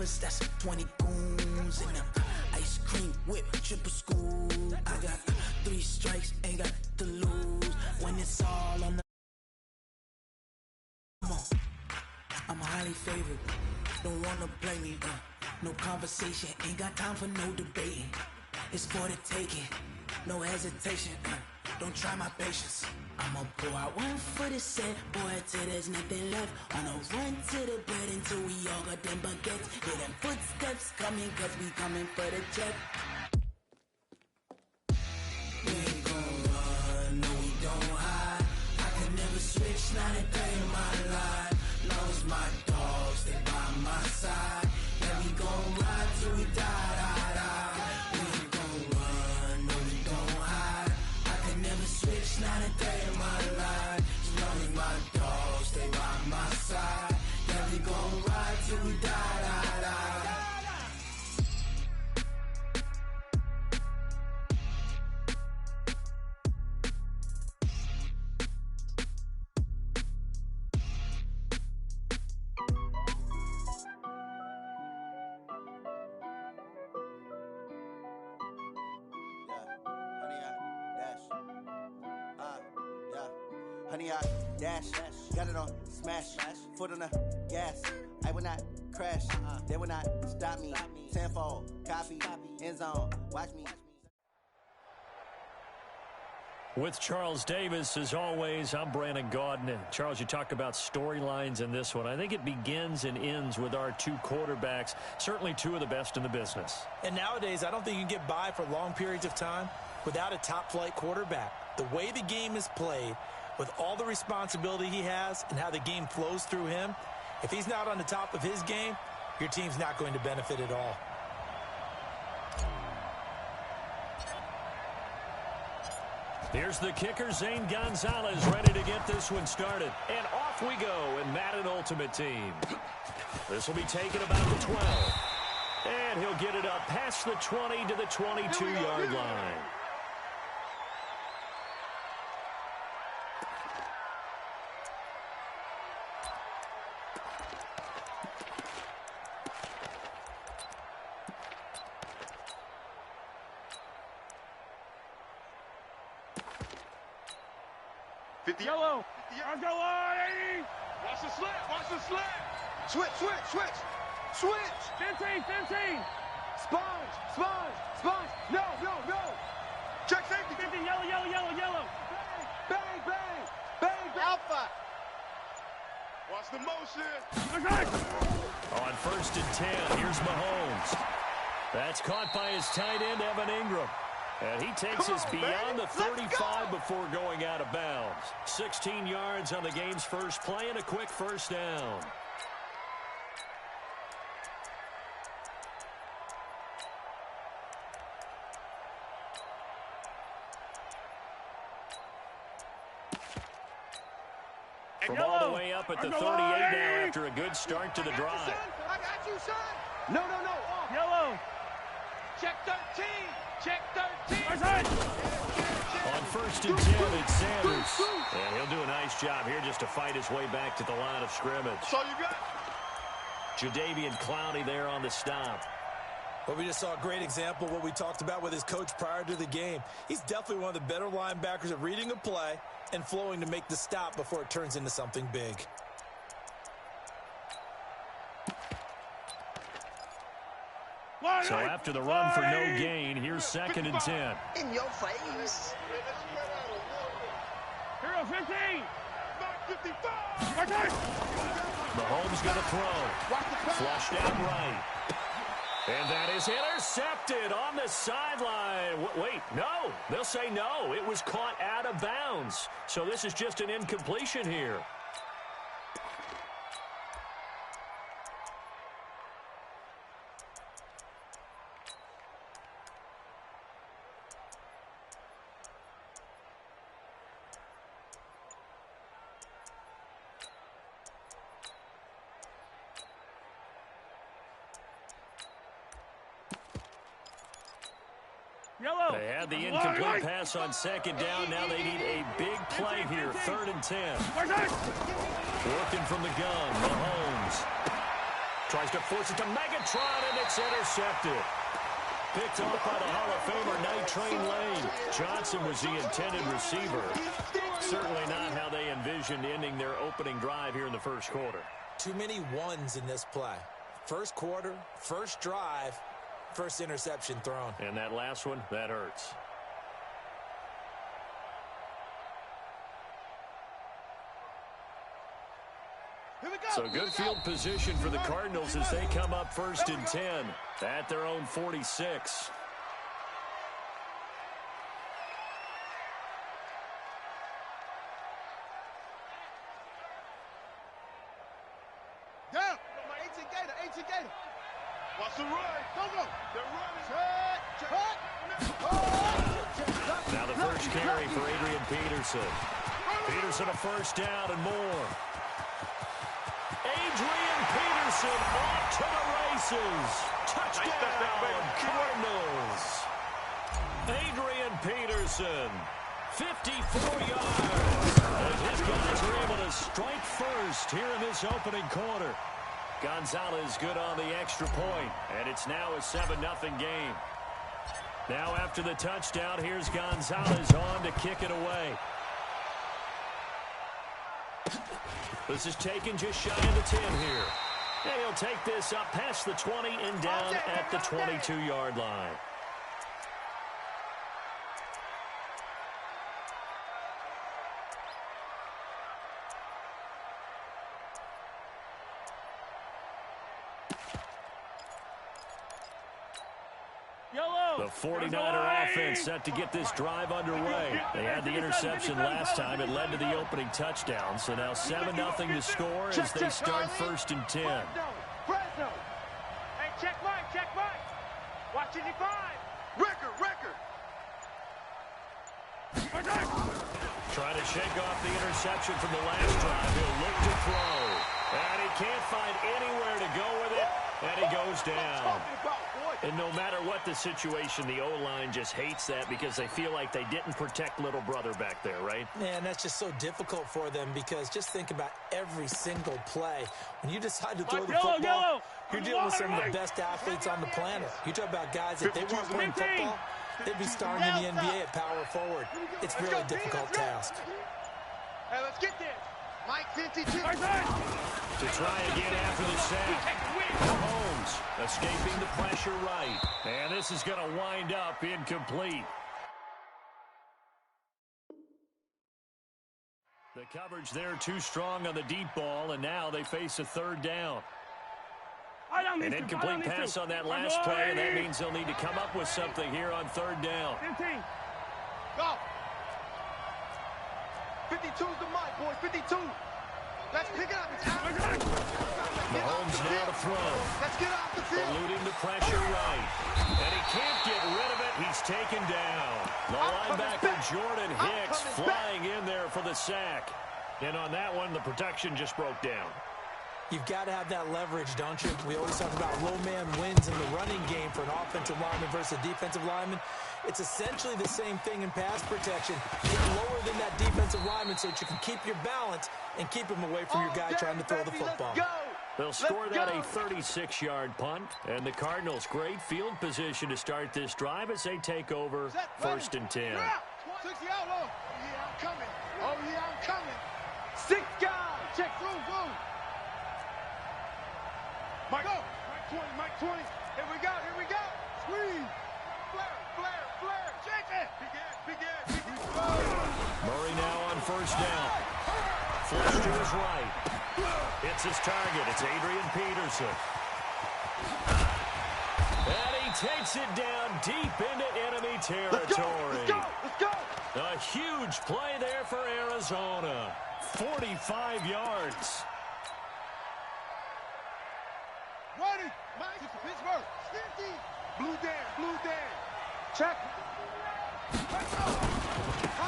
brothers, that's 20 goons in them. Ice cream whip, triple scoop. I got 3 strikes, ain't got to lose. When it's all on the come on. I'm highly favored, don't wanna play me. No conversation, ain't got time for no debating. It's for the taking, no hesitation. Don't try my patience. I'ma pour out one for the set, boy, till there's nothing left. On a run to the bed until we all got them baguettes. Hear them footsteps coming, cause we coming for the jet. We ain't gon' run, no we don't hide. I can never switch, not a day in my life. Long as my dogs stay by my side. Yeah, we gon' ride till we die, die, die. We ain't gon' run, no we don't hide. I can never switch, not a day in my life. As long as my dogs stay by my side. Yeah, we gon' ride till we die, die, die. Honey, I dash, got it on smash, foot on the gas. I will not crash, they will not stop me. Tenfold, copy, end zone, watch me. With Charles Davis, as always, I'm Brandon Gaudin. Charles, you talk about storylines in this one. I think it begins and ends with our 2 quarterbacks, certainly 2 of the best in the business. And nowadays, I don't think you can get by for long periods of time without a top-flight quarterback. The way the game is played, with all the responsibility he has and how the game flows through him, if he's not on the top of his game, your team's not going to benefit at all. Here's the kicker, Zane Gonzalez, ready to get this one started. And off we go in Madden Ultimate Team. This will be taken about the 12. And he'll get it up past the 20 to the 22-yard line. Yellow. Let's go, 80. Watch the slant. Watch the slant. Switch, switch, switch, switch. 15, 15. Sponge, sponge, sponge. No, no, no. Check safety. 15, yellow, yellow, yellow, yellow. Bang, bang, bang, bang. Alpha. Watch the motion. On 1st and 10, here's Mahomes. That's caught by his tight end, Evan Ingram. And he takes us beyond the 35 before going out of bounds. 16 yards on the game's first play and a quick first down. From all the way up at the 38 now after a good start to the drive. I got you, son. No, no, no. Yellow. Check 13. Check 13. On 1st and 10, it's Sanders. And he'll do a nice job here just to fight his way back to the line of scrimmage. So you got Jadeveon Clowney there on the stop. Well, we just saw a great example of what we talked about with his coach prior to the game. He's definitely one of the better linebackers at reading a play and flowing to make the stop before it turns into something big. So after the run for no gain, here's 2nd and 10. In your face. Hero 15. 55. Mahomes going to throw. Flushed out right. And that is intercepted on the sideline. Wait, no. They'll say no. It was caught out of bounds. So this is just an incompletion here. Yellow. They had the incomplete pass on 2nd down. Now they need a big play here. 3rd and 10. Working from the gun, Mahomes. Tries to force it to Megatron, and it's intercepted. Picked off by the Hall of Famer Night Train Lane. Johnson was the intended receiver. Certainly not how they envisioned ending their opening drive here in the first quarter. Too many ones in this play. First quarter, first drive, first interception thrown. And that last one, that hurts. So good field position for the Cardinals as they come up 1st and 10 at their own 46. Down. 18 Gator. Watch the run. Go. They're running. Now the first carry for Adrian Peterson. Peterson a first down and more. Adrian Peterson off to the races. Touchdown, Cardinals. Adrian Peterson, 54 yards. And his guys are able to strike first here in this opening quarter. Gonzalez good on the extra point, and it's now a 7-0 game. Now after the touchdown, here's Gonzalez on to kick it away. This is taken just shy of the 10 here. And he'll take this up past the 20 and down at the 22-yard line. The 49er offense set to get this drive underway. They had the interception last time. It led to the opening touchdown. So now 7-0 to score as they start 1st and 10. Hey, check Mike. Watch it, find. Record. Trying to shake off the interception from the last drive. He'll look to throw. And he can't find anywhere to go with it. And he goes down. And no matter what the situation, the O-line just hates that because they feel like they didn't protect little brother back there, right? Man, that's just so difficult for them because just think about every single play. When you decide to throw the football, you're dealing with some of the best athletes on the planet. You talk about guys, if they weren't playing football, they'd be starting in the NBA at power forward. It's a really difficult task. Hey, let's get this. Mike 52. To try again after the sack. Mahomes escaping the pressure right. And this is going to wind up incomplete. The coverage there too strong on the deep ball, and now they face a 3rd down. An incomplete pass on that last play, and that means they'll need to come up with something here on 3rd down. 15. Go. 52's the mic, boys. 52. Let's pick it up. Mahomes now to throw. Let's get off the field. Eluding the pressure right. And he can't get rid of it. He's taken down. The linebacker Jordan Hicks flying in there for the sack. And on that one, the protection just broke down. You've got to have that leverage, don't you? We always talk about low man wins in the running game for an offensive lineman versus a defensive lineman. It's essentially the same thing in pass protection. Get lower than that defensive lineman so that you can keep your balance and keep him away from your guy trying to throw the football. They'll score that a 36-yard punt. And the Cardinals, great field position to start this drive as they take over 1st and 10. 60 out. Oh, yeah, I'm coming. 6 guys. Check through. Mike 20. Here we go. Squeeze. Flare. Check it. Big ass. Murray now on 1st down. Flush to his right. It's his target. It's Adrian Peterson. And he takes it down deep into enemy territory. Let's go. A huge play there for Arizona. 45 yards. Ready. Mike. Pittsburgh. 50. Blue Dan. Check.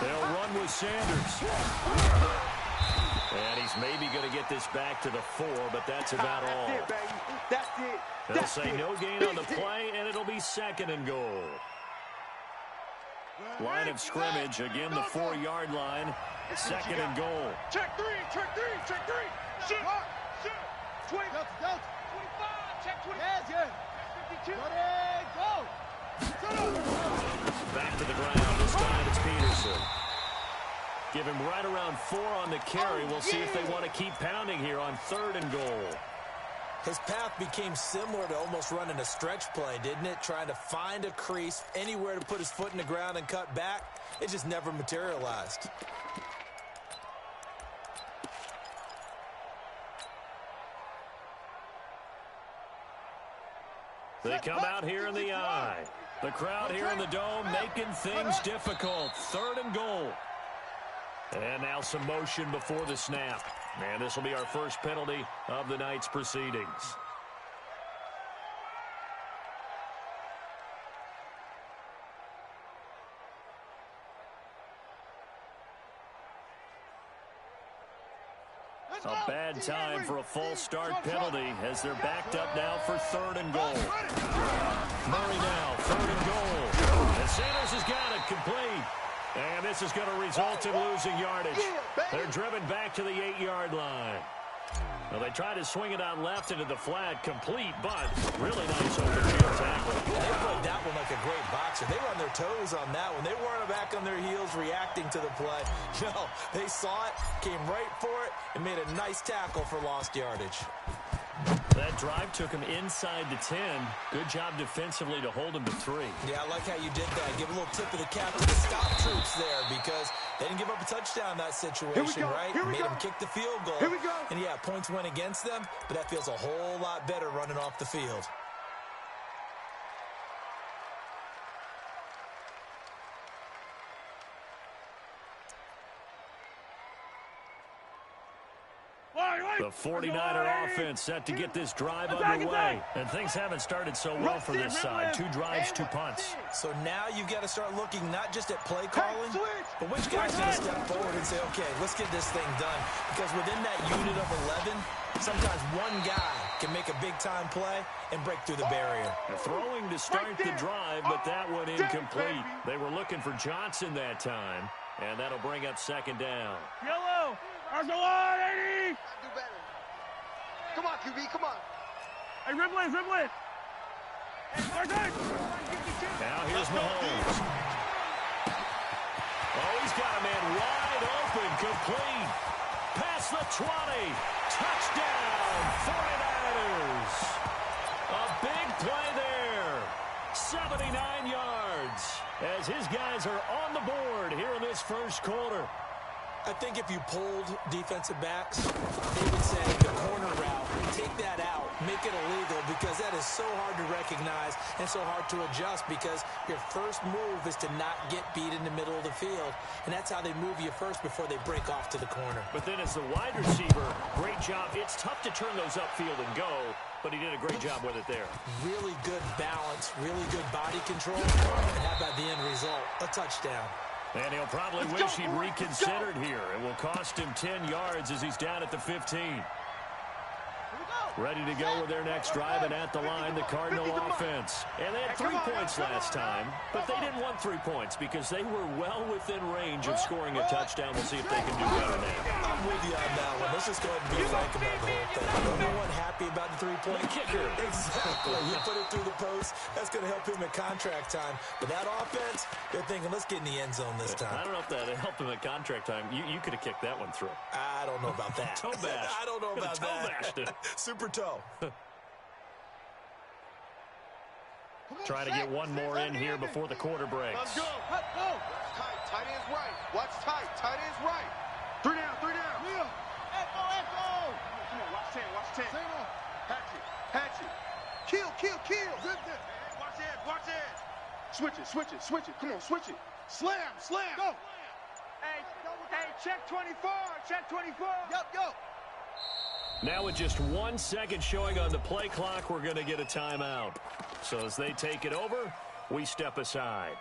They'll run with Sanders. And he's maybe going to get this back to the 4, but that's about all. That's it, baby. That's it. They'll say no gain on the play, and it'll be 2nd and goal. Line of scrimmage, again the 4-yard line, 2nd and goal. Check 3. Shoot. 20. Delta. 25. Back to the ground. This time it's Peterson. Give him right around 4 on the carry. We'll see if they want to keep pounding here on 3rd and goal. His path became similar to almost running a stretch play, didn't it? Trying to find a crease, anywhere to put his foot in the ground and cut back. It just never materialized. They come out here in the eye. The crowd here in the Dome making things difficult. 3rd and goal. And now some motion before the snap. And this will be our first penalty of the night's proceedings. A bad time for a false start penalty as they're backed up now for 3rd and goal. Murray now, 3rd and goal. And Sanders has got it complete. And this is going to result in losing yardage. They're driven back to the 8-yard line. Well, they try to swing it out left into the flat, complete, but really nice open field tackle. They played that one like a great boxer. They were on their toes on that one. They weren't back on their heels reacting to the play. No, they saw it, came right for it, and made a nice tackle for lost yardage. That drive took him inside the 10. Good job defensively to hold him to 3. Yeah, I like how you did that. Give a little tip of the cap to the stop troops there because they didn't give up a touchdown in that situation, right? Made them kick the field goal. And, yeah, points went against them, but that feels a whole lot better running off the field. The 49er offense set to get this drive underway. And things haven't started so well for this side. 2 drives, 2 punts. So now you've got to start looking not just at play calling, but which guy's going to step forward and say, okay, let's get this thing done. Because within that unit of 11, sometimes one guy can make a big-time play and break through the barrier. Throwing to start the drive, but that one incomplete. They were looking for Johnson that time, and that'll bring up 2nd down. Yellow! Arsenal 80! Do better. Come on, QB, come on. Hey, dribble it. Now here's Mahomes. Oh, he's got a man wide open, complete. Past the 20. Touchdown, 49ers. A big play there. 79 yards as his guys are on the board here in this first quarter. I think if you pulled defensive backs, they would say the corner route, take that out, make it illegal because that is so hard to recognize and so hard to adjust because your first move is to not get beat in the middle of the field. And that's how they move you first before they break off to the corner. But then as the wide receiver, great job. It's tough to turn those upfield and go, but he did a great job with it there. Really good balance, really good body control. And how about the end result? A touchdown. And he'll probably wish he'd reconsidered here. It will cost him 10 yards as he's down at the 15. Ready to go with their next drive, and at the line, the Cardinal offense. And they had 3 points last time, but they didn't want 3 points because they were well within range of scoring a touchdown. We'll see if they can do better now. I'm with you on that one. Let's just go ahead and be frank about the whole thing. Everyone happy about the 3-point kicker. Exactly. You put it through the post. That's going to help him at contract time. But that offense, they're thinking, let's get in the end zone this time. I don't know if that helped him at contract time. You could have kicked that one through. I don't know about that. Toe bash. I don't know about that. Toe bashed it. Super toe. Trying to get one more in here before the quarter breaks. Let's go. Let's go. Tight end's right. Watch tight. Tight end's right. 3 down. 3 down. Echo. Come on, watch 10. Watch 10. Hatch it. Kill. Watch it. Switch it. Come on, switch it. Slam. Go. Hey, check 24. Yup. Now with just 1 second showing on the play clock, we're going to get a timeout. So as they take it over, we step aside.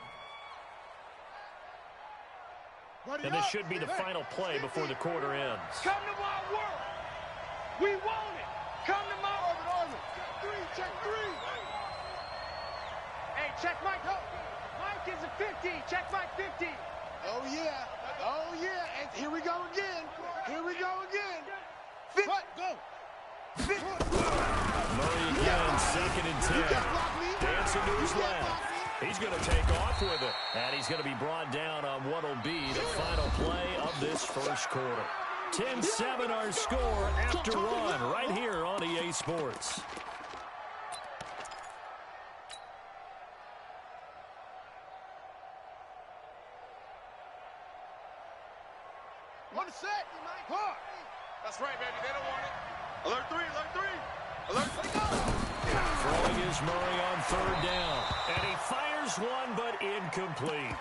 And this should be the final play before the quarter ends. Come to my world. We want it. Come to my world. Check 3. Hey, check Mike. Mike is a 50. Check Mike 50. Oh, yeah. And here we go again. 50. Murray again, 2nd and 10. Dancing to his left. He's going to take off with it. And he's going to be brought down on what will be the final play of this first quarter. 10-7 our score after one right here on EA Sports. One set. That's right, baby. They don't want it. Alert 3, alert 3. Alert 3, go. Throwing is Murray on 3rd down. And he fires one, but incomplete.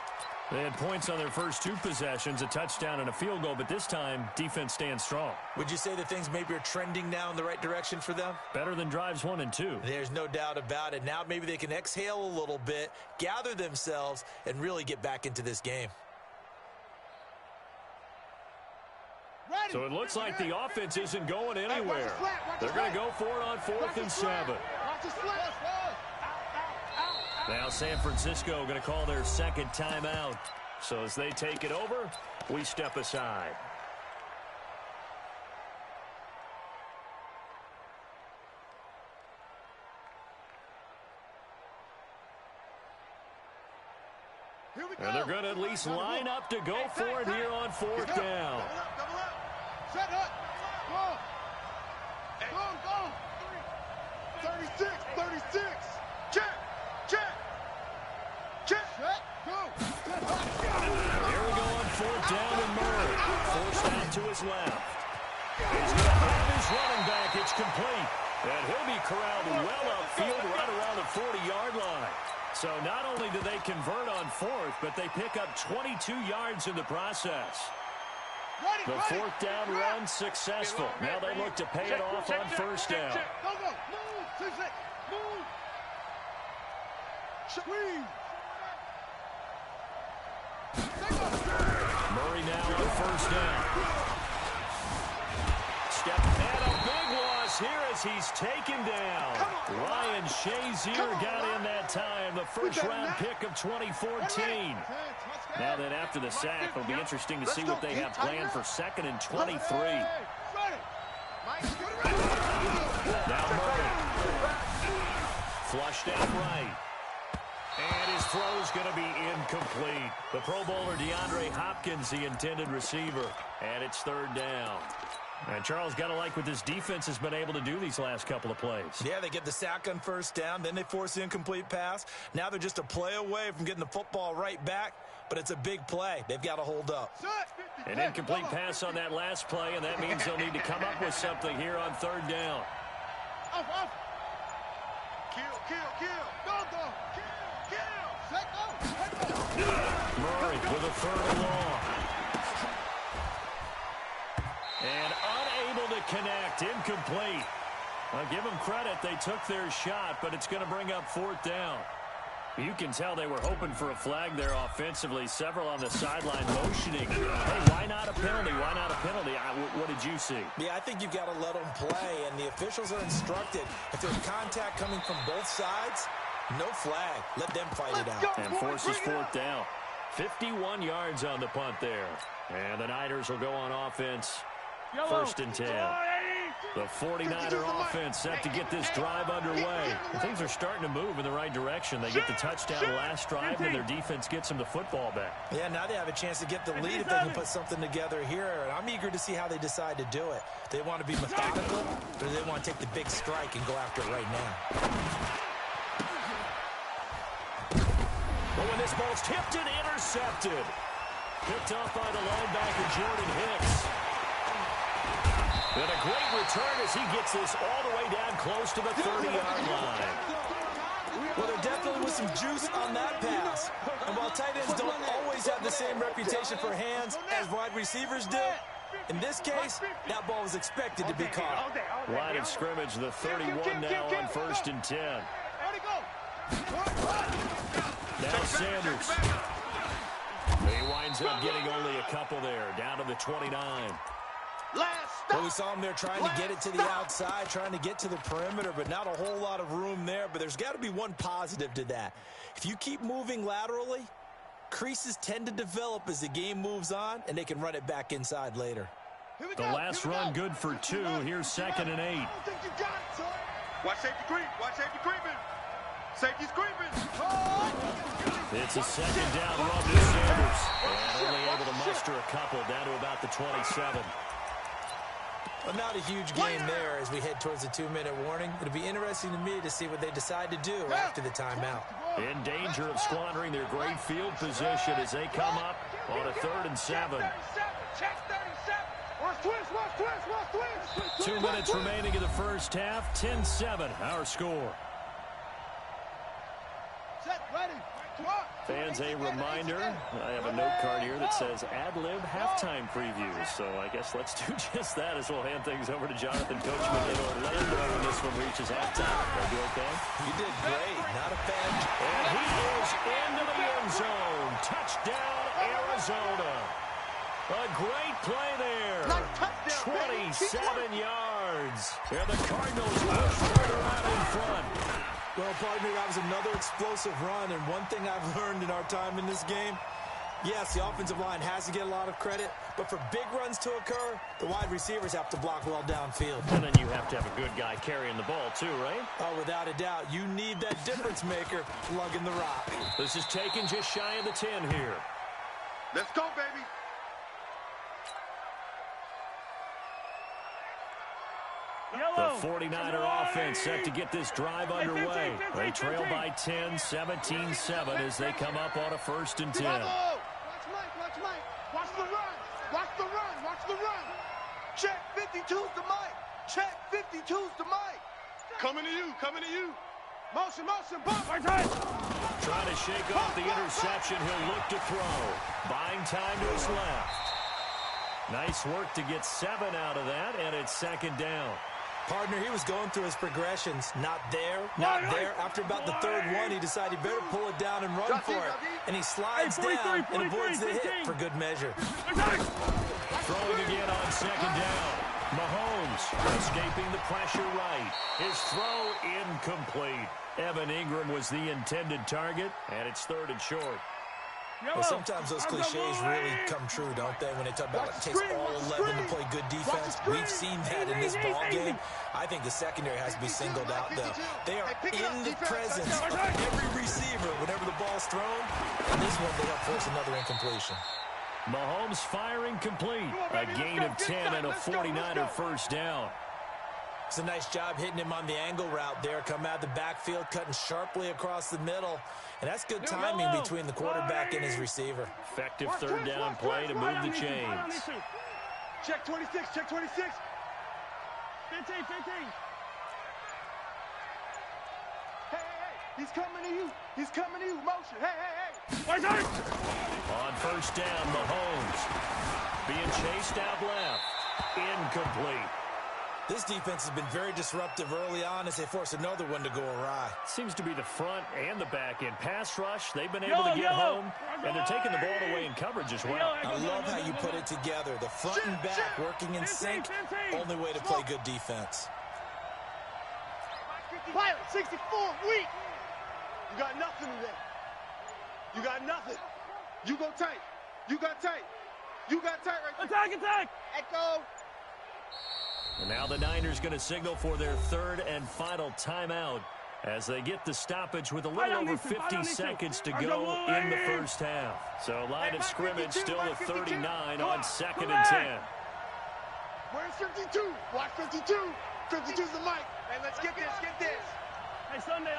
They had points on their first 2 possessions, a touchdown and a field goal, but this time, defense stands strong. Would you say that things maybe are trending now in the right direction for them? Better than drives 1 and 2. There's no doubt about it. Now maybe they can exhale a little bit, gather themselves, and really get back into this game. So it looks like the offense isn't going anywhere. They're going to go for it on 4th and 7. Now San Francisco going to call their 2nd timeout. So as they take it over, we step aside. And they're going to at least line up to go for it here on 4th down. Double up. Set up. Go. 36. Check. Go. Here we go on 4th down and Murray. Forced out to his left. He's going to have his running back. It's complete. And he'll be corralled well upfield right around the 40-yard line. So not only do they convert on 4th, but they pick up 22 yards in the process. The 4th down run successful. Now they look to pay it off on 1st down. Go. Move. Move. Squeeze. Murray now on 1st down. Step and a big loss here as he's taken down. Ryan Shazier got in that time, the first-round pick of 2014. Now then, after the sack, it'll be interesting to see what they have planned for 2nd and 23. Now Murray. Flushed out right. And his throw's going to be incomplete. The Pro Bowler DeAndre Hopkins, the intended receiver. And it's 3rd down. And Charles, got to like what this defense has been able to do these last couple of plays. Yeah, they get the sack on 1st down, then they force the incomplete pass. Now they're just a play away from getting the football right back, but it's a big play. They've got to hold up. An incomplete pass on that last play, and that means they'll need to come up with something here on 3rd down. Kill. Go. Kill. Murray with a 3rd and long. And unable to connect, incomplete. I'll give them credit, they took their shot, but it's going to bring up 4th down. You can tell they were hoping for a flag there offensively. Several on the sideline motioning. Hey, why not a penalty? What did you see? Yeah, I think you've got to let them play, and the officials are instructed. If there's contact coming from both sides, no flag. Let them fight it out. And forces 4th down. 51 yards on the punt there. And the Niners will go on offense. 1st and 10. The 49er offense set to get this drive underway. Things are starting to move in the right direction. They get the touchdown last drive, and their defense gets them the football back. Yeah, now they have a chance to get the lead if they can put something together here. And I'm eager to see how they decide to do it. They want to be methodical, or they want to take the big strike and go after it right now. But when this ball's tipped and intercepted. Picked up by the linebacker, Jordan Hicks. And a great return as he gets this all the way down close to the 30-yard line. Well, there definitely was some juice on that pass. And while tight ends don't always have the same reputation for hands as wide receivers do, in this case, that ball was expected to be caught. Line of scrimmage, the 31 now on 1st and 10. Now Sanders. He winds up getting only a couple there, down to the 29. Well, we saw him there trying to get it to the outside, trying to get to the perimeter, but not a whole lot of room there. But there's got to be one positive to that. If you keep moving laterally, creases tend to develop as the game moves on, and they can run it back inside later. The last run good for 2. Here's 2nd and 8. Watch safety creep. Watch safety creeping. Safety's creeping. It's a second down run to Sanders. And only able to muster a couple down to about the 27. Well, not a huge game there as we head towards the 2-minute warning. It'll be interesting to me to see what they decide to do after the timeout. In danger of squandering their great field position as they come up on a 3rd and 7. Check 37. Watch twist. 2 minutes remaining in the first half. 10-7, our score. Set, ready. Fans, a reminder, I have a note card here that says ad-lib halftime previews. So I guess let's do just that as we'll hand things over to Jonathan Coachman in Orlando when this one reaches halftime. Are you okay? You did great. Not a bad. And he is into the end zone. Touchdown, Arizona. A great play there. 27 yards. And the Cardinals push further out in front. Well, partner, that was another explosive run, and one thing I've learned in our time in this game, yes, the offensive line has to get a lot of credit, but for big runs to occur, the wide receivers have to block well downfield. And then you have to have a good guy carrying the ball too, right? Oh, without a doubt. You need that difference maker lugging the rock. This is taken just shy of the 10 here. Let's go, baby. The 49er offense set to get this drive underway. They trail by 10, 17-7 as they come up on a 1st and 10. Watch Mike. Watch the run. Check 52's the Mike. Check 52's the Mike. Coming to you. Motion, bump. Trying to shake off the interception. He'll look to throw. Buying time to his left. Nice work to get 7 out of that, and it's 2nd down. Partner, he was going through his progressions. Not there. After about the 3rd one, he decided he better pull it down and run for it. And he slides down and avoids the hit for good measure. Throwing again on 2nd down. Mahomes escaping the pressure right. His throw incomplete. Evan Ingram was the intended target, and it's 3rd and short. Well, sometimes those cliches really come true, don't they? When they talk about it takes all 11 to play good defense. We've seen that in this ball game. I think the secondary has to be singled out, though. They are in the presence of every receiver whenever the ball's thrown. And this one, they help force another incompletion. Mahomes firing complete. A gain of 10 and a 49er 1st down. It's a nice job hitting him on the angle route there. Come out of the backfield, cutting sharply across the middle. And that's good timing between the quarterback and his receiver. Effective 3rd down play to move the chains. Check 26. 15. Hey. He's coming to you. Motion. Hey. On 1st down, Mahomes being chased out left. Incomplete. This defense has been very disruptive early on as they force another one to go awry. Seems to be the front and the back end. Pass rush, they've been able to get home, and they're taking the ball away in coverage as well. I love how you put it together. The front and back working in sync. Only way to play good defense. Pilot, 64, weak. You got nothing today. You got nothing. You go tight. You got tight right there. Attack. Echo. And now the Niners going to signal for their 3rd and final timeout as they get the stoppage with a little over 50 seconds to go in the 1st half. So line of scrimmage still at 39 on 2nd and 10. Where's 52? Watch 52. 52's the mic. Hey, let's get this. Hey, Sunday.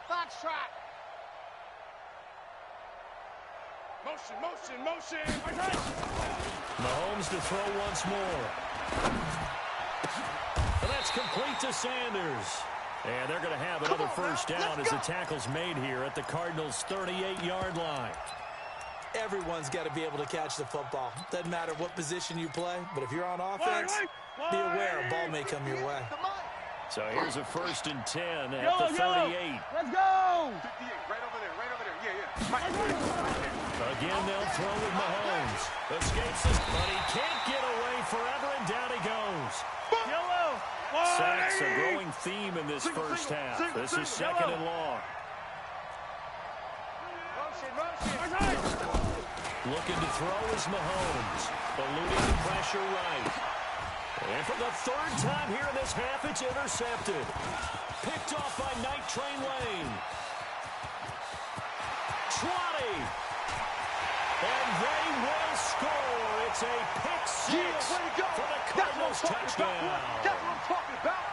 Foxtrot. Motion. Mahomes to throw once more. And that's complete to Sanders. And they're going to have another 1st down as the tackle's made here at the Cardinals' 38-yard line. Everyone's got to be able to catch the football. Doesn't matter what position you play, but if you're on offense, be aware a ball may come your way. So here's a 1st and 10 at the 38. Let's go! 58, right over there. Yeah. Again, they'll throw with Mahomes. Escapes this, but he can't get away forever, and down he goes. Sacks a growing theme in this 1st half. This is 2nd and long. Looking to throw is Mahomes. Eluding the pressure right. And for the third time here in this half, it's intercepted. Picked off by Night Train Lane. 20. And they will score. It's a pick six for the Cardinals touchdown. That's what I'm talking about.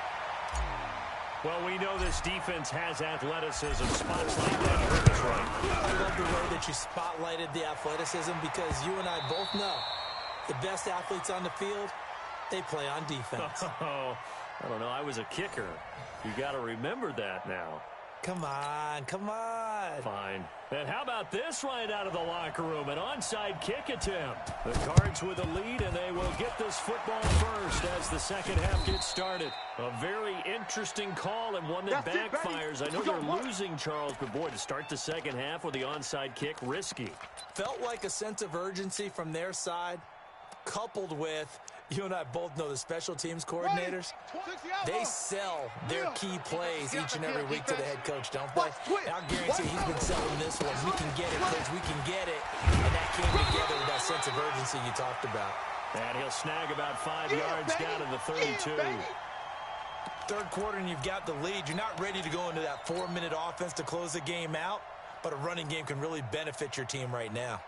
Well, we know this defense has athleticism. Spots like that hurt us right. I love the way that you spotlighted the athleticism because you and I both know the best athletes on the field, they play on defense. Oh, I don't know. I was a kicker. You got to remember that now. Come on, come on. Fine. And how about this right out of the locker room? An onside kick attempt. The Cards with a lead, and they will get this football first as the second half gets started. A very interesting call and one that backfires. I know they're losing, Charles, but boy, to start the second half with the onside kick, risky. Felt like a sense of urgency from their side, coupled with, you and I both know the special teams coordinators, they sell their key plays each and every week to the head coach, don't they? And I'll guarantee he's been selling this one. We can get it, coach. We can get it. And that came together with that sense of urgency you talked about. And he'll snag about 5 yards down to the 32. Third quarter and you've got the lead. You're not ready to go into that 4-minute offense to close the game out, but a running game can really benefit your team right now.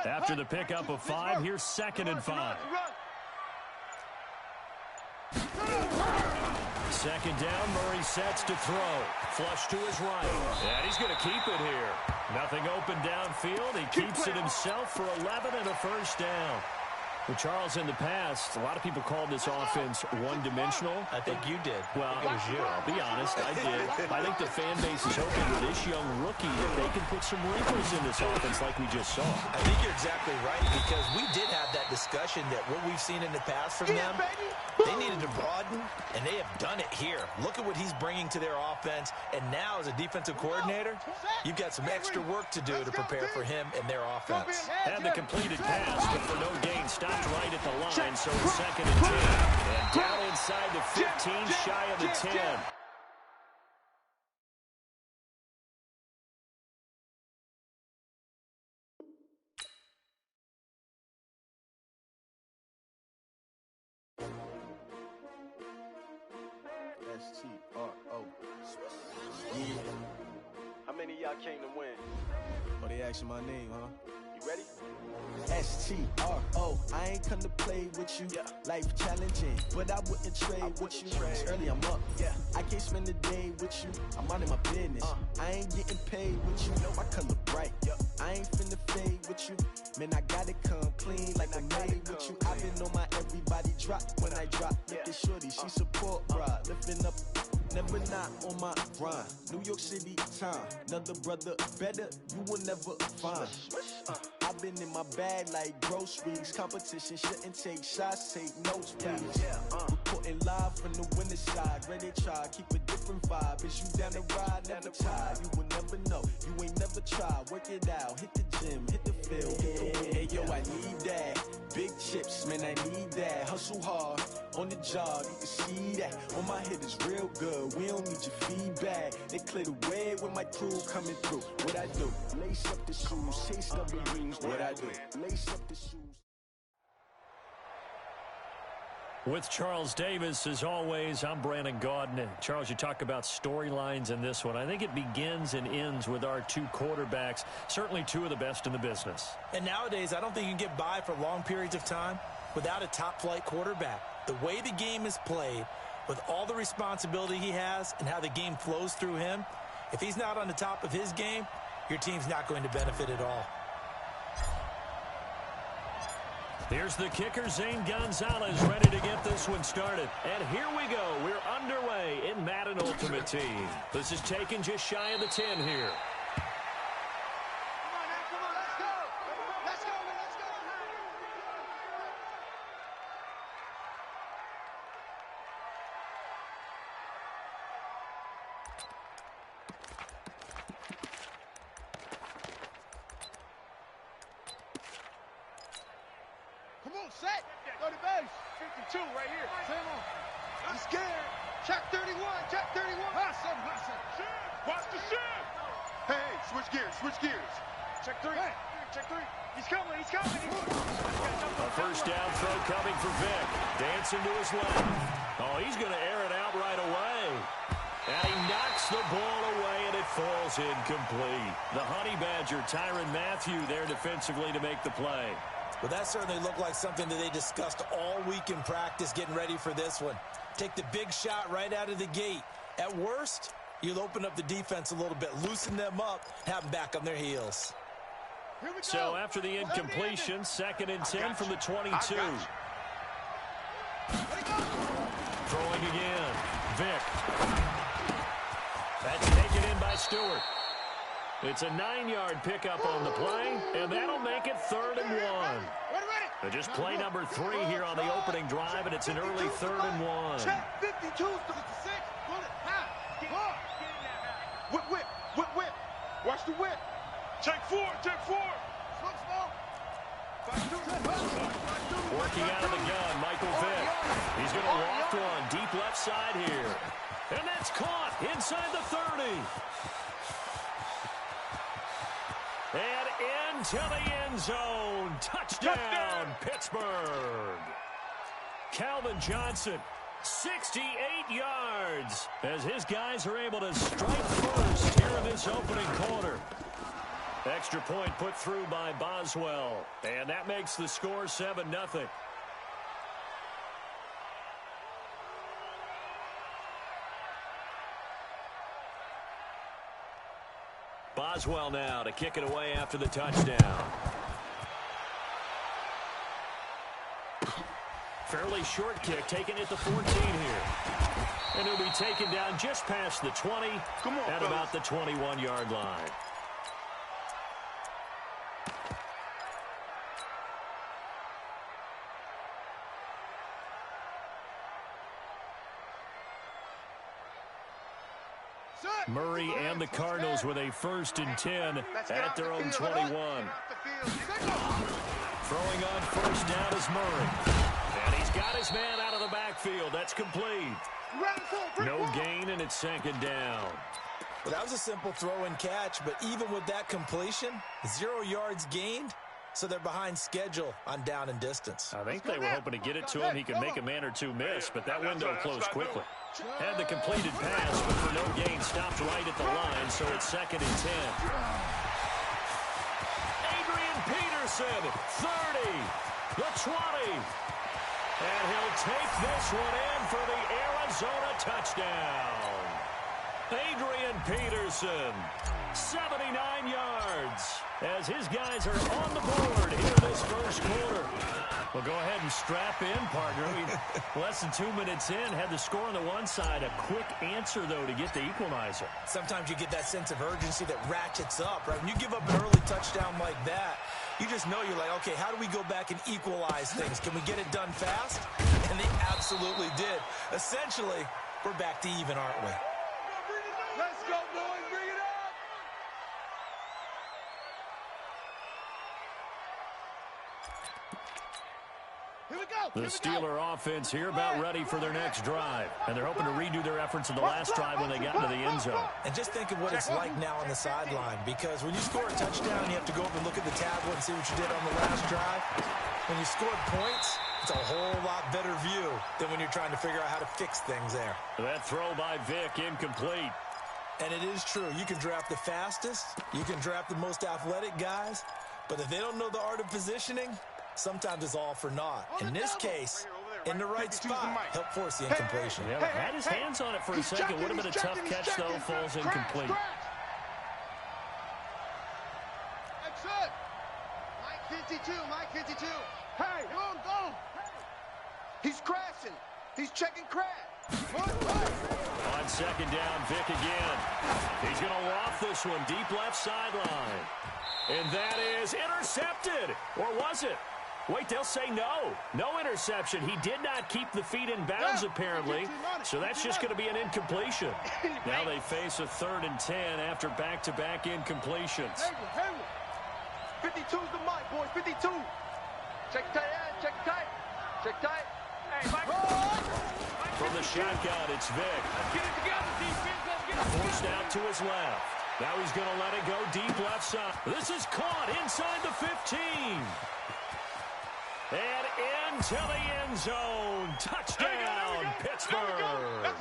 After the pickup of 5, here's 2nd and 5. Second down, Murray sets to throw. Flush to his right. And he's going to keep it here. Nothing open downfield. He keeps it himself for 11 and a first down. Well, Charles, in the past, a lot of people called this offense one-dimensional. I think you did. Well, it was you. I'll be honest, I did. I think the fan base is hoping with this young rookie that they can put some wrinkles in this offense like we just saw. I think you're exactly right because we did have that discussion that what we've seen in the past from them, they needed to broaden, and they have done it here. Look at what he's bringing to their offense, and now as a defensive coordinator, you've got some extra work to do to prepare for him and their offense. And the completed pass, but for no gain, stopped right at the line, so it's 2nd and 10. And down inside the 15, shy of the 10. S-T-R-O. Yeah. How many of y'all came to win? Oh, they asking my name, huh? You ready? S-T-R-O. I ain't come to play with you. Life challenging, but I wouldn't trade with you. It's early, I'm up. I can't spend the day with you. I'm minding my business. I ain't getting paid with you. My color bright. I ain't finna fade with you. Man, I gotta come clean like I'm made with you. I've been on my everybody drop when I drop. Look at shorty, she support, bruh. Lifting up. Never not on my grind. New York City time. Another brother better, you will never find. I've been in my bag like groceries. Competition shouldn't take shots, take notes, please. Reporting live from the winning side. Ready to try, keep a different vibe. Is you down the ride, never tired. You will never know, you ain't never tried. Work it out, hit the gym, hit the field. Hey yo, I need that. Big chips, man, I need that. Hustle hard, on the job, you can see that. On my head is real good, we don't need your feedback. They clear the way with my crew coming through. What I do? Lace up the shoes, taste of the rings. What I do? Lace up the shoes. With Charles Davis, as always, I'm Brandon Gaudin. Charles, you talk about storylines in this one. I think it begins and ends with our two quarterbacks, certainly two of the best in the business. And nowadays, I don't think you can get by for long periods of time without a top-flight quarterback. The way the game is played, with all the responsibility he has and how the game flows through him, if he's not on the top of his game, your team's not going to benefit at all. Here's the kicker, Zane Gonzalez, ready to get this one started. And here we go. We're underway in Madden Ultimate Team. This is taken just shy of the 10 here. Come on, set. Go to base. 52 right here. Same on. I'm scared. Check 31. Check 31. Hustle, hustle. Watch the shit. Hey, switch gears. Switch gears. Check 3. Hey. Check 3. He's coming. He's coming. A first down throw coming for Vic. Dancing to his left. Oh, he's going to air it out right away. And he knocks the ball away, and it falls incomplete. The Honey Badger, Tyrann Mathieu, there defensively to make the play. Well, that certainly looked like something that they discussed all week in practice, getting ready for this one. Take the big shot right out of the gate. At worst, you'll open up the defense a little bit, loosen them up, have them back on their heels. So after the incompletion, 2nd and 10 from the 22. Throwing again. Vic. That's taken in by Stewart. It's a 9-yard pickup on the play, and that'll make it 3rd and 1. Just play number 3 here on the opening drive, and it's an early 3rd and 1. Check 52 to 6. Whip, whip, whip, whip. Watch the whip. Check 4, check 4. Working out of the gun, Michael Vick. He's going to loft one deep left side here. And that's caught inside the 30. And into the end zone. Touchdown, Pittsburgh. Calvin Johnson, 68 yards, as his guys are able to strike first here in this opening quarter. Extra point put through by Boswell. And that makes the score 7-0. Boswell now to kick it away after the touchdown. Fairly short kick, taken at the 14 here. And it'll be taken down just past the 20 at about the 21-yard line. Murray and the Cardinals with a 1st and 10 at their own 21. Throwing on first down is Murray. And he's got his man out of the backfield. That's complete. No gain, and it's 2nd down. Well, that was a simple throw and catch, but even with that completion, 0 yards gained, so they're behind schedule on down and distance. I think they were hoping to get it to him. He could make a man or two miss, but that window closed quickly. Had the completed pass, but for no gain, stopped right at the line, so it's 2nd and 10. Adrian Peterson, 30, the 20. And he'll take this one in for the Arizona touchdown. Adrian Peterson, 79 yards, as his guys are on the board here this first quarter. Well, go ahead and strap in, partner. Less than 2 minutes in, had the score on the one side. A quick answer, though, to get the equalizer. Sometimes you get that sense of urgency that ratchets up, right? When you give up an early touchdown like that, you just know you're like, okay, how do we go back and equalize things? Can we get it done fast? And they absolutely did. Essentially, we're back to even, aren't we? Let's go, boys. Bring it up. Here we go. The Steeler offense here about ready for their next drive. And they're hoping to redo their efforts in the last drive when they got into the end zone. And just think of what it's like now on the sideline, because when you score a touchdown, you have to go over and look at the tablet and see what you did on the last drive. When you scored points, it's a whole lot better view than when you're trying to figure out how to fix things there. That throw by Vick, incomplete. And it is true. You can draft the fastest. You can draft the most athletic guys. But if they don't know the art of positioning, sometimes it's all for naught. In this case, in the right spot, help force the incompletion. Yeah, had his hands on it for a second. Would have been a tough catch, though. Falls incomplete. That's it. Mike 52, Mike 52. Hey, go. He's crashing. He's checking crash. On 2nd down, Vick again. He's going to loft this one deep left sideline. And that is intercepted. Or was it? Wait, they'll say no. No interception. He did not keep the feet in bounds, apparently. So that's just going to be an incompletion. Now they face a 3rd and 10 after back-to-back incompletions. 52's the mic, boys. 52. Check tight end. Check tight. Check tight. Hey, Mike. From the shotgun, it's Vick. Let's get it together, defense. Let's get it together. Forced out to his left. Now he's going to let it go deep left side. This is caught inside the 50. And into the end zone. Touchdown, Pittsburgh.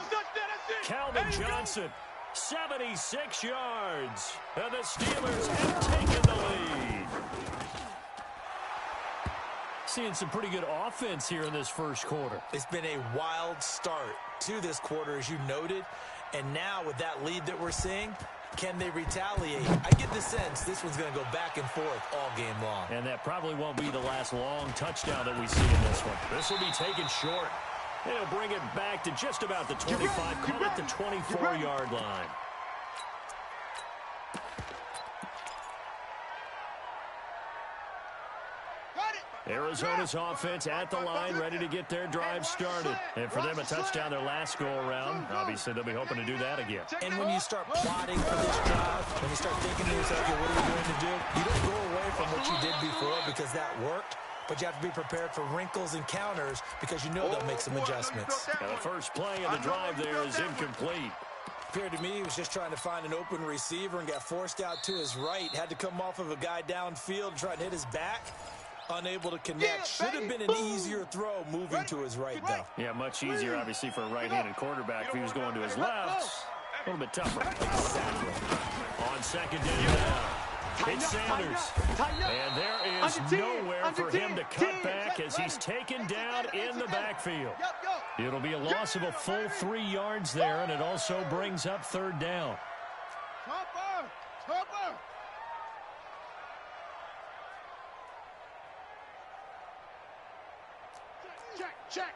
Calvin Johnson, 76 yards. And the Steelers have taken the lead. Seeing some pretty good offense here in this first quarter. It's been a wild start to this quarter, as you noted. And now with that lead that we're seeing, can they retaliate? I get the sense this one's going to go back and forth all game long. And that probably won't be the last long touchdown that we see in this one. This will be taken short. And he'll bring it back to just about the 25. Call it the 24-yard line. Arizona's offense at the line, ready to get their drive started. And for them, a touchdown their last go-around. Obviously, they'll be hoping to do that again. And when you start plotting for this drive, when you start thinking to yourself, okay, what are we going to do? You don't go away from what you did before because that worked. But you have to be prepared for wrinkles and counters because you know they'll make some adjustments. Now, the first play of the drive there is incomplete. Appeared to me he was just trying to find an open receiver and got forced out to his right. Had to come off of a guy downfield, try to hit his back. Unable to connect. Should have been an easier throw moving to his right, though. Yeah, much easier, obviously, for a right-handed quarterback. If he was going to his left, a little bit tougher. Exactly. On second down now, it's Sanders. And there is nowhere for him to cut back as he's taken down in the backfield. It'll be a loss of a full 3 yards there, and it also brings up third down. Check.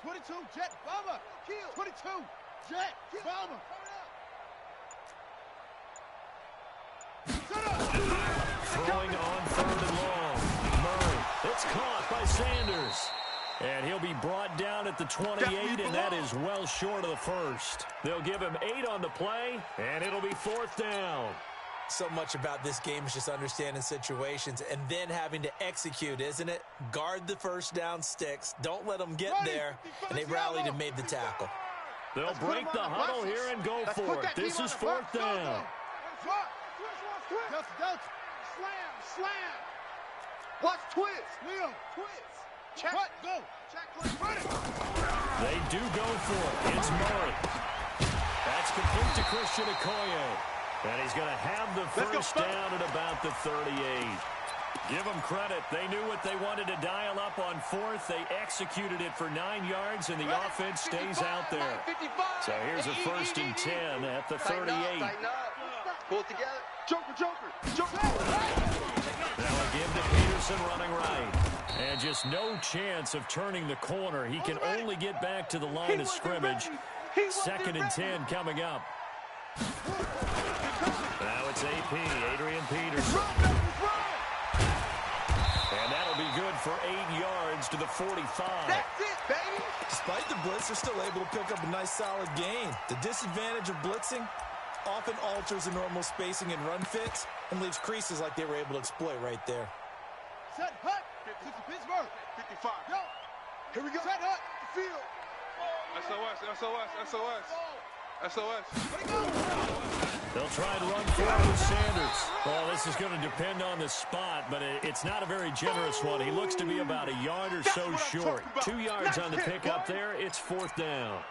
22, jet, bomber. Kill. 22, jet, bomber. Throwing on third and long. Murray. It's caught by Sanders. And he'll be brought down at the 28, and that is well short of the first. They'll give him 8 on the play, and it'll be fourth down. So much about this game is just understanding situations and then having to execute, isn't it? Guard the first down sticks. Don't let them get there. And they rallied and made the tackle. They'll break the huddle here and go for it. This is fourth down. Slam. Watch twist. Twist. Check. Go. Check. They do go for it. It's Murray. That's complete to Christian Okoye. And he's going to have the first down at about the 38. Give them credit. They knew what they wanted to dial up on fourth. They executed it for 9 yards, and the offense stays out there. So here's a first and 10 at the 38. Pull it together. Joker. Now again to Peterson running right. And just no chance of turning the corner. He can only get back to the line of scrimmage. Second and 10 coming up. Now it's AP, Adrian Peterson. And that'll be good for 8 yards to the 45. That's it, baby. Despite the blitz, they're still able to pick up a nice solid gain. The disadvantage of blitzing often alters the normal spacing and run fits and leaves creases like they were able to exploit right there. Set hut. 50 Pittsburgh. 55. Yo. Here we go. Set hut. Field. SOS. They'll try and run forward with Sanders. Well, this is going to depend on the spot, but it's not a very generous one. He looks to be about a yard or so short. 2 yards on the pickup there. It's fourth down.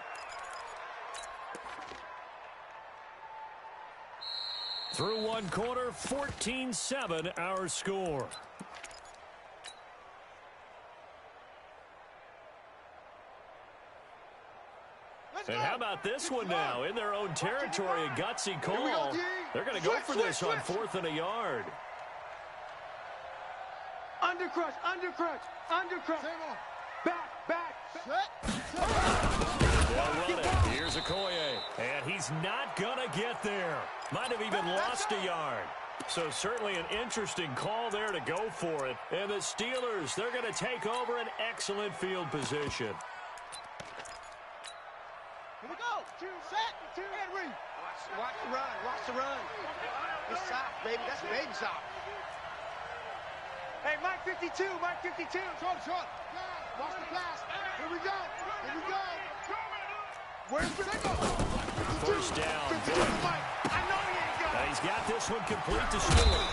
Through one quarter, 14-7 our score. And how about this one now? In their own territory, a gutsy call. They're going to go for this on fourth and a yard. Undercrush. Back. They'll run it. Here's Okoye. And he's not going to get there. Might have even lost a yard. So certainly an interesting call there to go for it. And the Steelers, they're going to take over an excellent field position. Here we go. Set. Henry. Watch the run. It's soft, baby. That's baby soft. Hey, Mike 52. Short. Watch the pass. Here we go. Where's the First down. I know he ain't got it. He's got this one complete to Stewart.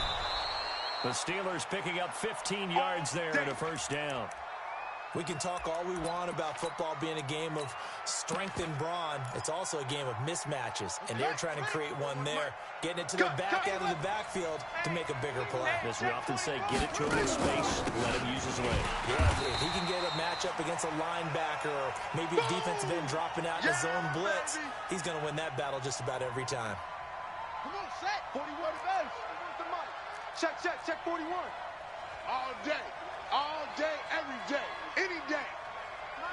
The Steelers picking up 15 yards there and a first down. We can talk all we want about football being a game of strength and brawn. It's also a game of mismatches, and they're trying to create one there, getting it to the back end of the backfield to make a bigger play. As we often say, get it to him in space, let him use his leg. Yeah, if he can get a matchup against a linebacker or maybe a defensive end dropping out in a zone blitz, he's going to win that battle just about every time. Come on, set. 41 base. Check 41. All day, every day, any day.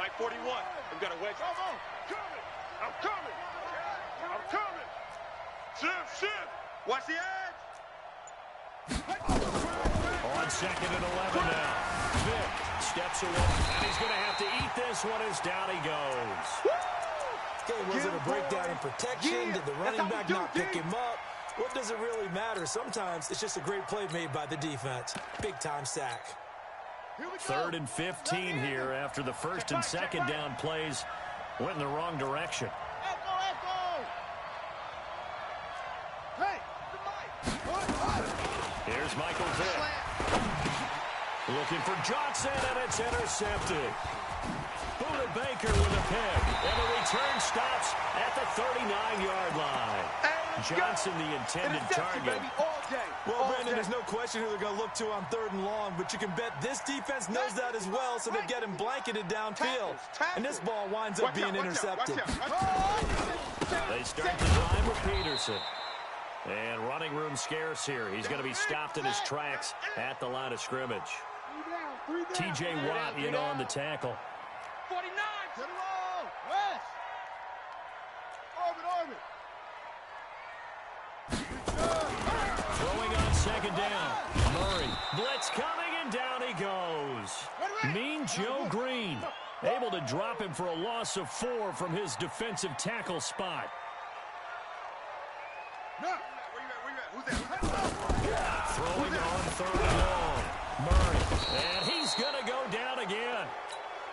Mike 41. We've got a wedge. Come on. I'm coming. Shift. Watch the edge. On second and 11 now. Vick steps away, and he's going to have to eat this one as down he goes. Okay, was it a breakdown in protection? Did the running back not pick him up? What does it really matter? Sometimes it's just a great play made by the defense. Big-time sack. 3rd and 15 here after the first and second down plays went in the wrong direction. Echo. Hey, Here's Michael Vick. Looking for Johnson, and it's intercepted. Buda Baker with a pick, and the return stops at the 39-yard line. Johnson, the intended target. Well, Brandon, there's no question who they're going to look to on 3rd and long, but you can bet this defense knows that as well, so they get him blanketed downfield. And this ball winds up being intercepted. They start the drive with Peterson. And running room scarce here. He's going to be stopped in his tracks at the line of scrimmage. T.J. Watt in on the tackle. 49. To the roll. West. Orbit. Throwing on second down. Murray. Blitz coming, and down he goes. Mean Joe Green able to drop him for a loss of 4 from his defensive tackle spot. Throwing on 3rd and long. Murray. And he's going to go down again.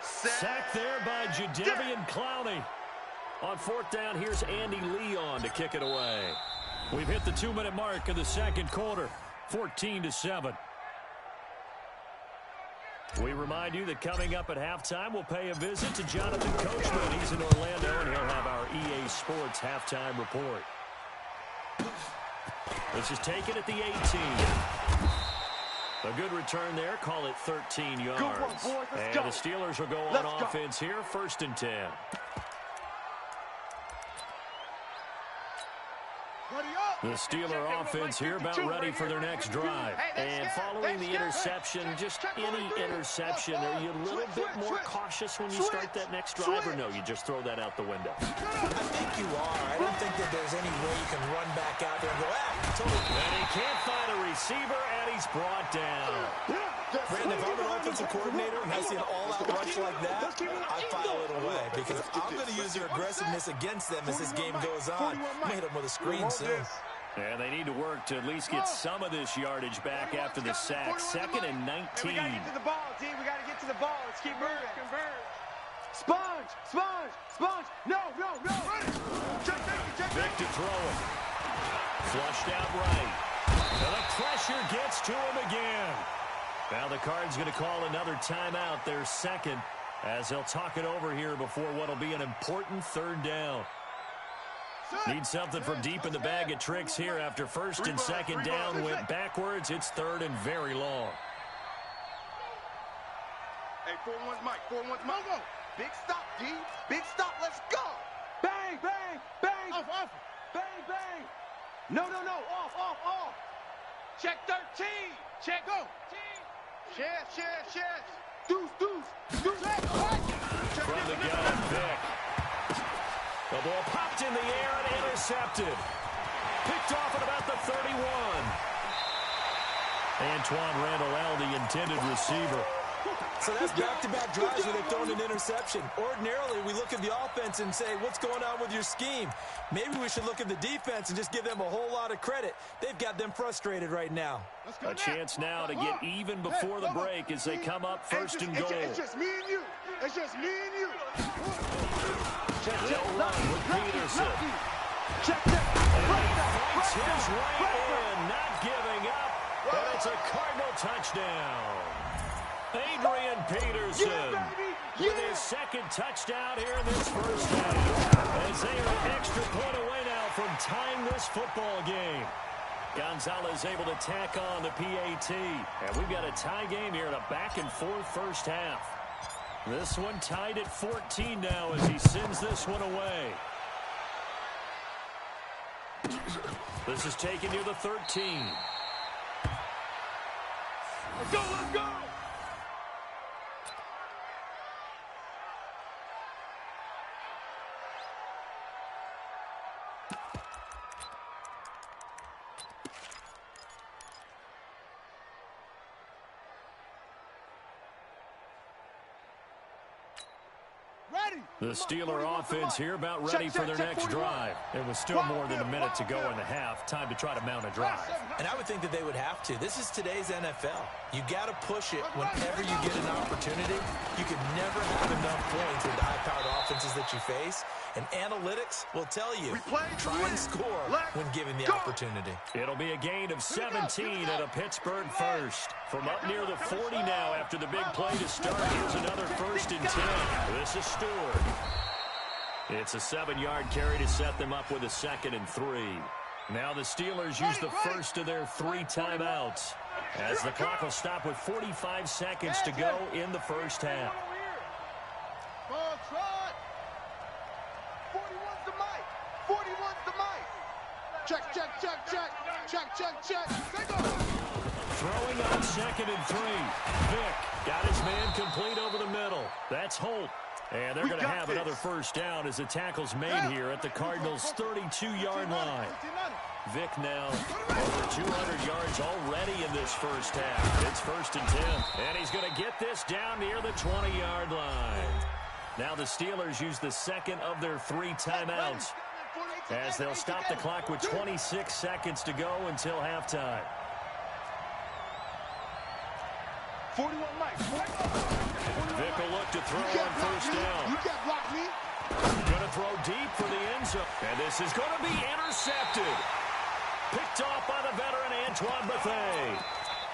Sacked there by Jadeveon Clowney. On 4th down, here's Andy Leon to kick it away. We've hit the 2-minute mark of the second quarter, 14-7. We remind you that coming up at halftime, we'll pay a visit to Jonathan Coachman. He's in Orlando, and he'll have our EA Sports halftime report. This is taken at the 18. A good return there. Call it 13 yards. And the Steelers will go on offense here, 1st and 10. The Steeler offense here about ready for their next drive. And following the interception, just any interception, are you a little bit more cautious when you start that next drive, or no, you just throw that out the window? I think you are. I don't think that there's any way you can run back out there and go, totally. And he can't find a receiver, and he's brought down. Brandon, if I'm an offensive coordinator and I see an all-out rush like that, I file it away because I'm going to use your aggressiveness against them as this game goes on. I'm going to hit them with a screen soon. And they need to work to at least get some of this yardage back after the sack. 2nd and 19. Hey, we got to get to the ball, D. We got to get to the ball. Let's keep moving. Converge. Sponge. No. Vick to throw it. Flushed out right. And the pressure gets to him again. Now the Cards going to call another timeout, their second, as they'll talk it over here before what will be an important 3rd down. Need something from deep in the bag of tricks here after 1st and 2nd down went backwards. It's 3rd and very long. Hey, 4-1's Mike. 4-1's Mike. Big stop, D. Big stop. Let's go. Bang. Off. Bang. No. Off. Check 13. Check. Go. Shares. Deuce. From the gun, Vick. The ball popped in the air and intercepted. Picked off at about the 31. Antoine Randall, the intended receiver. So that's back-to-back drives where they've thrown an interception. Ordinarily, we look at the offense and say, what's going on with your scheme? Maybe we should look at the defense and just give them a whole lot of credit. They've got them frustrated right now. A chance now to get even before the break as they come up 1st and goal. It's just me and you. They'll run with Peterson. Check that. And he fights his way in, not giving up. And a It's a Cardinal touchdown. Adrian Peterson with his second touchdown here in this first half. As they are an extra point away now from tying this football game. Gonzalez able to tack on the PAT. And we've got a tie game here in a back-and-forth first half. This one tied at 14 now as he sends this one away. This is taken near the 13. Let's go, let's go! The Steeler offense here about ready for their next drive. There was still more than a minute to go in the half. Time to try to mount a drive. And I would think that they would have to. This is today's NFL. You got to push it whenever you get an opportunity. You can never have enough points with the high-powered offenses that you face. And analytics will tell you, try and score when given the opportunity. It'll be a gain of 17 at a Pittsburgh first. From up near the 40 now after the big play to start. Here's another 1st and 10. This is Stewart. It's a 7-yard carry to set them up with a 2nd and 3. Now the Steelers use the first of their 3 timeouts as the clock will stop with 45 seconds to go in the first half. 41's the mic. 41's the mic. Check, check, check, check. Check, check, check. Throwing on 2nd and 3. Vick got his man complete over the middle. That's Holt. And they're going to have another first down as the tackle's made here at the Cardinals' 32-yard line. Vick now over 200 yards already in this first half. It's 1st and 10. And he's going to get this down near the 20-yard line. Now the Steelers use the 2nd of their 3 timeouts as they'll stop the clock with 26 seconds to go until halftime. 41 Mike. Vick will look to throw on first down. You can't block me. Going to throw deep for the end zone. And this is going to be intercepted. Picked off by the veteran Antoine Bethea.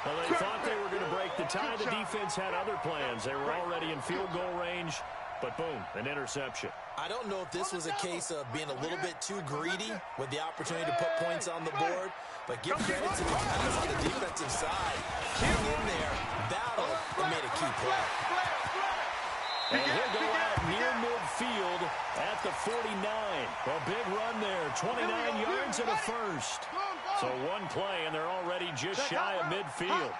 Well, they thought they were going to break the tie. The defense had other plans. They were already in field goal range. But boom, an interception. I don't know if this was a case of being a little bit too greedy with the opportunity to put points on the board, but give credit to the guys on the defensive side. Hang in there, battle, and made a key play. And he'll go out near midfield at the 49. A big run there, 29 yards and a first. So one play, and they're already just shy of midfield.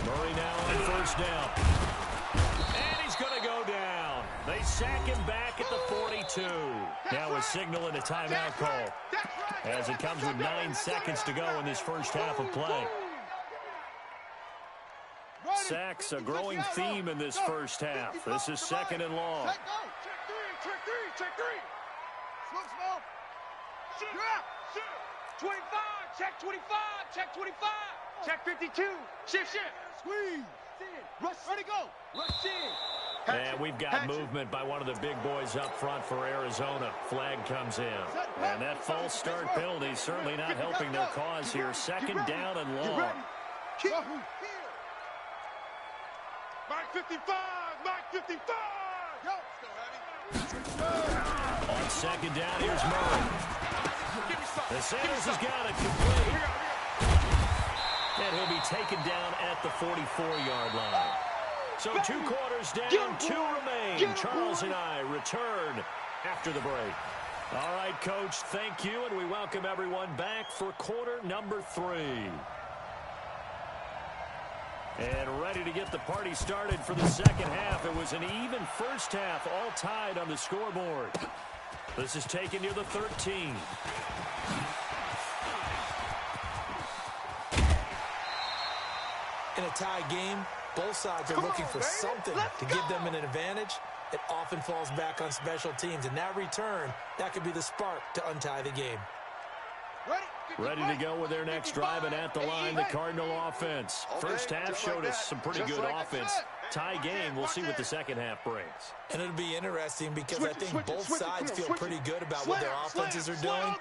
Murray now on first down. Going to go down. They sack him back at the 42. Now a signal and a timeout call as it comes with 9 seconds to go in this first half of play. Sacks a growing theme in this first half. This is 2nd and long. Check 3. Smoke, smoke. 25. Check 25. Check 25. Check 52. Shift. Squeeze. Rush. Ready, go. Rush in. And we've got movement by one of the big boys up front for Arizona. Flag comes in. And that false start penalty certainly not helping their cause here. 2nd down and long. Mike 55. Mike 55. Yo, On 2nd down, here's Murray. The Sanders has got it complete. And he'll be taken down at the 44-yard line. So 2 quarters down, 2 remain. Charles and I return after the break. All right, Coach, thank you, and we welcome everyone back for quarter number 3. And ready to get the party started for the second half. It was an even first half, all tied on the scoreboard. This is taken near the 13. In a tie game, both sides are looking for something to give them an advantage. It often falls back on special teams. In that return, that could be the spark to untie the game. Ready to go with their next drive, and at the line, the Cardinal offense. First half showed us some pretty good offense. Tie game. We'll see what the second half brings. And it'll be interesting because I think both sides feel pretty good about what their offenses are doing.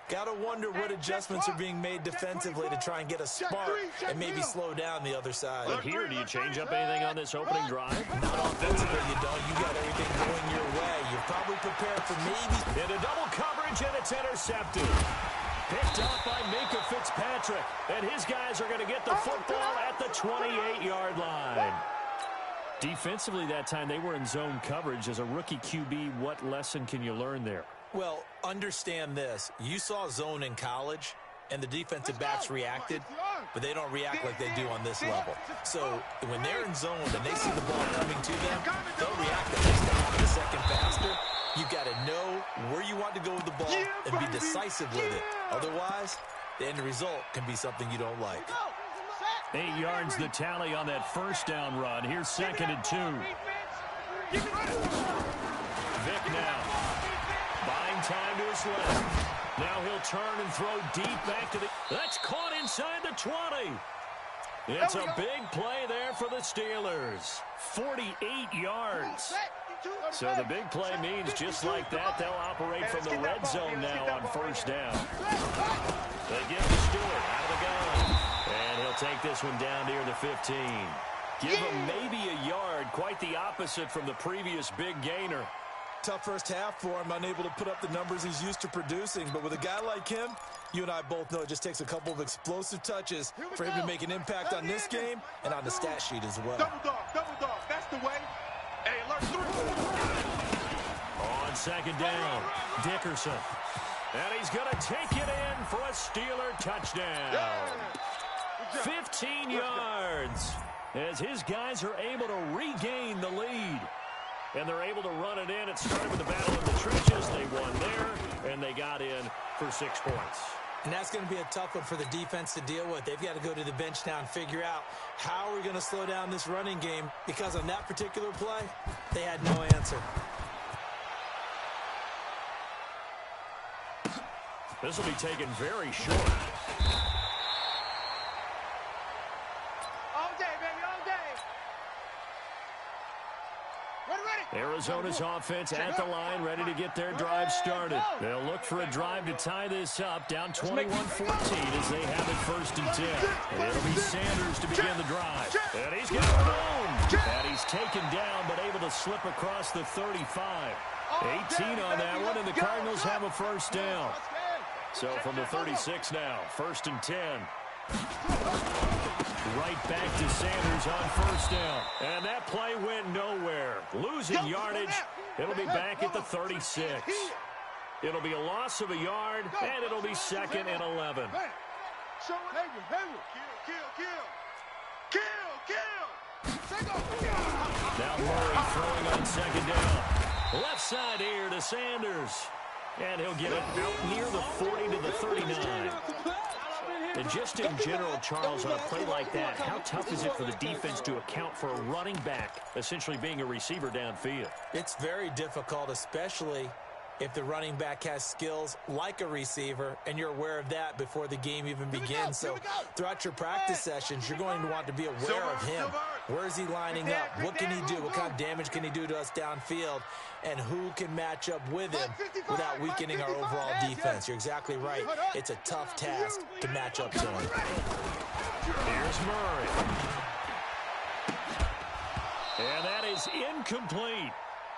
Got to wonder what adjustments are being made defensively to try and get a spark and maybe slow down the other side. But here, do you change up anything on this opening drive? Not offensively, you don't. You got everything going your way. You're probably prepared for maybe. Into double coverage, and it's intercepted. Picked up by Minka Fitzpatrick. And his guys are going to get the football at the 28-yard line. Defensively that time, they were in zone coverage. As a rookie QB, what lesson can you learn there? Well, understand this. You saw zone in college, and the defensive backs reacted, but they don't react like they do on this level. So when they're in zone and they see the ball coming to them, they'll react at least a second faster. You've got to know where you want to go with the ball and be decisive with it. Otherwise, the end result can be something you don't like. 8 yards the tally on that first down run. Here's 2nd and 2. Vic now. Buying time to his left. Now he'll turn and throw deep back to the... That's caught inside the 20. It's a big play there for the Steelers. 48 yards. So the big play means just like that, they'll operate from the red zone now on first down. They give to Stewart out of the gun. And he'll take this one down near the 15. Give him maybe a yard, quite the opposite from the previous big gainer. Tough first half for him, unable to put up the numbers he's used to producing. But with a guy like him, you and I both know it just takes a couple of explosive touches for him to make an impact on this game and on the stat sheet as well. Double dog, that's the way. Hey, alert 3. On second down, Dickerson. And he's going to take it in for a Steeler touchdown. 15 yards as his guys are able to regain the lead. And they're able to run it in. It started with the battle in the trenches. They won there, and they got in for 6 points. And that's going to be a tough one for the defense to deal with. They've got to go to the bench now and figure out how we're going to slow down this running game, because on that particular play, they had no answer. This will be taken very short. All day, baby, all day. Ready. Arizona's offense at the line, ready to get their drive started. They'll look for a drive to tie this up, down 21-14 as they have it 1st and 10. It'll be Sanders to begin the drive. And he's got room. And he's taken down, but able to slip across the 35. 18 on that one, and the Cardinals have a first down. So from the 36 now, 1st and 10. Right back to Sanders on first down. And that play went nowhere. Losing yardage. It'll be back at the 36. It'll be a loss of a yard, and it'll be 2nd and 11. Now Murray throwing on 2nd down. Left side here to Sanders. And he'll get it out near the 40 to the 39. And just in general, Charles, on a play like that, how tough is it for the defense to account for a running back essentially being a receiver downfield? It's very difficult, especially if the running back has skills like a receiver, and you're aware of that before the game even begins. So throughout your practice sessions, you're going to want to be aware of him. Where is he lining up? What can he do? What kind of damage can he do to us downfield? And who can match up with him without weakening our overall defense? You're exactly right. It's a tough task to match up to him. Here's Murray. And that is incomplete.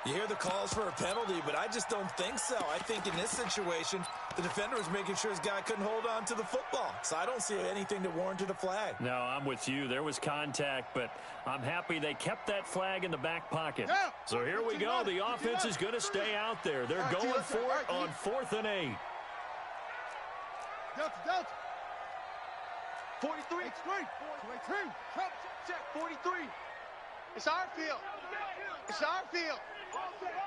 You hear the calls for a penalty, but I just don't think so. I think in this situation, the defender was making sure his guy couldn't hold on to the football. So I don't see anything that warranted a flag. No, I'm with you. There was contact, but I'm happy they kept that flag in the back pocket. So here we go. The offense is going to stay out there. They're going for it on 4th and 8. Delta. 43. It's 43. Check 43. It's our field. It's our field.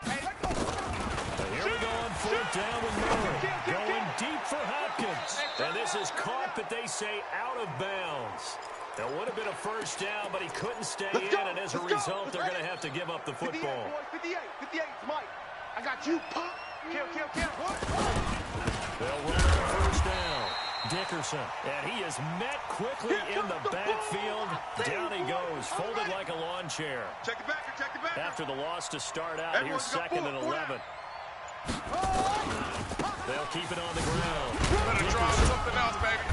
Here we go on 4th down with Murray. Going deep for Hopkins. And this is caught, but they say out of bounds. That would have been a first down, but he couldn't stay in, and as a result, they're going to have to give up the football. 58, it's Mike. I got you, punk. Kill. They'll run on first down. Dickerson, and he is met quickly in the backfield. Down he goes, folded like a lawn chair. Check it back, check it back. After the loss to start out, here's 2nd and 11. They'll keep it on the ground. Better try something else, baby.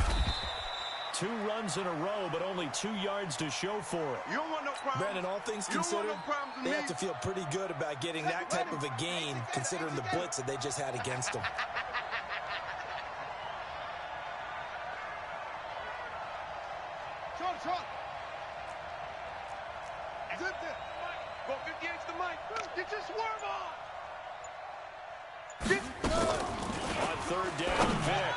2 runs in a row, but only 2 yards to show for it. You don't want no problems. Brandon, all things considered, they have to feel pretty good about getting that type of a gain, considering the blitz that they just had against them. Short. Zip it. Go 58 to the mic. Get your swerve on. On 3rd down, Vic.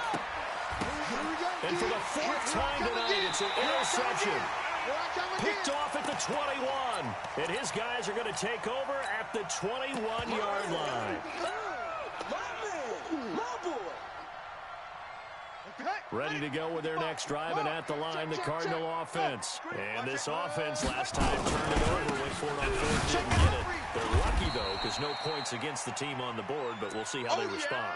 And for the 4th time tonight, it's an interception. Picked off at the 21. And his guys are going to take over at the 21-yard line. Ready to go with their next drive, and at the line, the Cardinal offense. And this offense last time turned it over, went for it on 4th, didn't get it. They're lucky, though, because no points against the team on the board, but we'll see how they respond.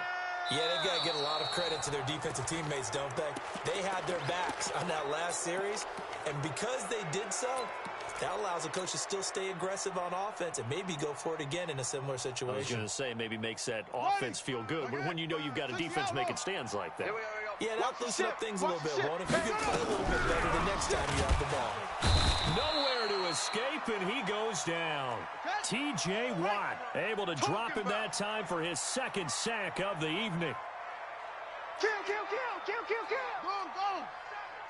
Yeah, they've got to get a lot of credit to their defensive teammates, don't they? They had their backs on that last series, and because they did so, that allows the coach to still stay aggressive on offense and maybe go for it again in a similar situation. I was going to say, maybe makes that offense feel good, but when you know you've got a defense making stands like that. Yeah, that'll loosen up things a little bit, won't it? You can play a little bit better the next time you have the ball. Nowhere to escape, and he goes down. T.J. Watt able to drop him that time for his 2nd sack of the evening. Kill. Go.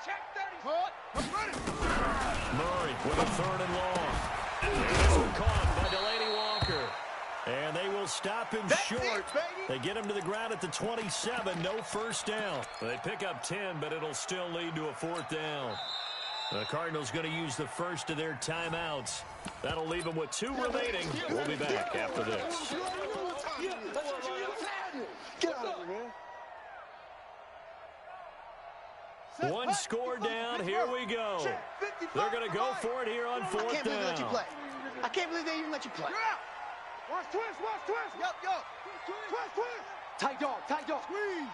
Check 30. Murray with a 3rd and long. It's caught by Delaney Walker. And they will stop him short. They get him to the ground at the 27. No 1st down. They pick up 10, but it'll still lead to a 4th down. The Cardinals going to use the 1st of their timeouts. That'll leave them with 2 remaining. We'll be back after this. Get out of here, man. 1 score down. Here we go. They're going to go for it here on 4th down. I can't believe they even let you play. Watch twist. Yo. Twist. Tight dog. Squeeze.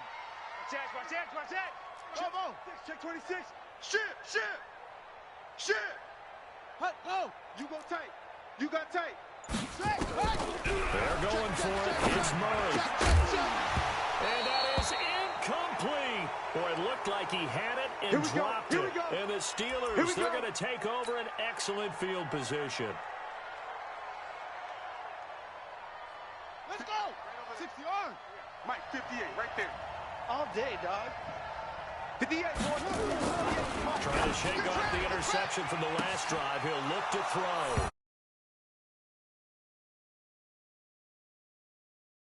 Watch that. Bravo. Check 26. Shit. Hut, go. You go tight. You got tight. They're going for it. It's Murray. And that is incomplete. Boy, it looked like he had it and dropped it. And the Steelers, they're going to take over an excellent field position. Let's go. 60 yards. Mike, 58, right there. All day, dog. 58. Trying to shake off the interception from the last drive. He'll look to throw.